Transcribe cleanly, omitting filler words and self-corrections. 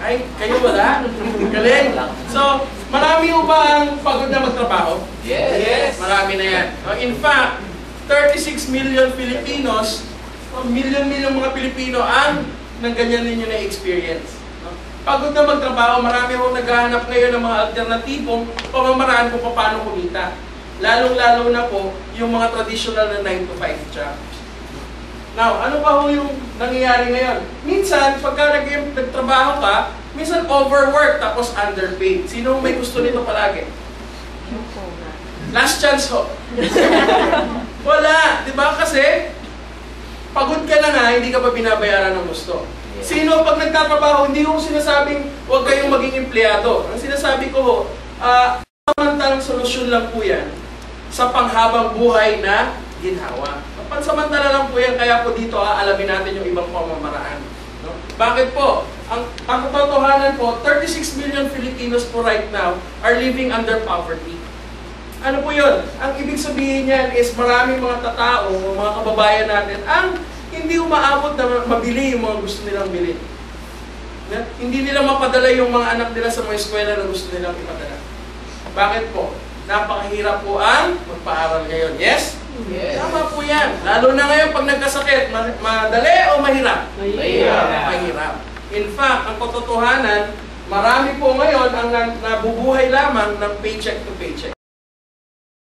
Ay, kayo wala? Galing. So, marami mo ba ang pagod na magtrabaho? Yes. Marami na yan. In fact, 36 million Filipinos, million mga Pilipino ang nang ganyan ninyo na experience. Pagod na magtrabaho, marami akong naghahanap ngayon ng mga alternatibong pamamaraan kung paano kumita. Lalong-lalo na po yung mga traditional na 9 to 5 jobs. Now, ano pa ho yung nangyayari ngayon? Minsan, pagka nagtrabaho ka, minsan overwork tapos underpaid. Sino may gusto nito palagi? Last chance ho. Wala, di ba? Kasi, pagod ka na nga, hindi ka pa binabayaran ng gusto. Sino pag nagtatrabaho, hindi ko sinasabing huwag kayong maging empleyado. Ang sinasabi ko ho, samantalang solusyon lang po yan sa panghabang buhay na ginhawa. Pansamantala lang po yan, kaya po dito alamin natin yung ibang pamamaraan. No? Bakit po? Ang katotohanan po, 36 million Filipinos po right now are living under poverty. Ano po yun? Ang ibig sabihin niyan is maraming mga tatao, mga kababayan natin, ang hindi umaabot na mabili yung mga gusto nilang bilhin. Hindi nila mapadala yung mga anak nila sa mga eskwela na gusto nilang ipadala. Bakit po? Napakahirap po ang magpaaral ngayon. Yes? Yes. Tama po yan. Lalo na ngayon pag nagkasakit, madali o mahirap? Mahirap. Mahirap. In fact, ang katotohanan, marami po ngayon ang nabubuhay lamang ng paycheck to paycheck.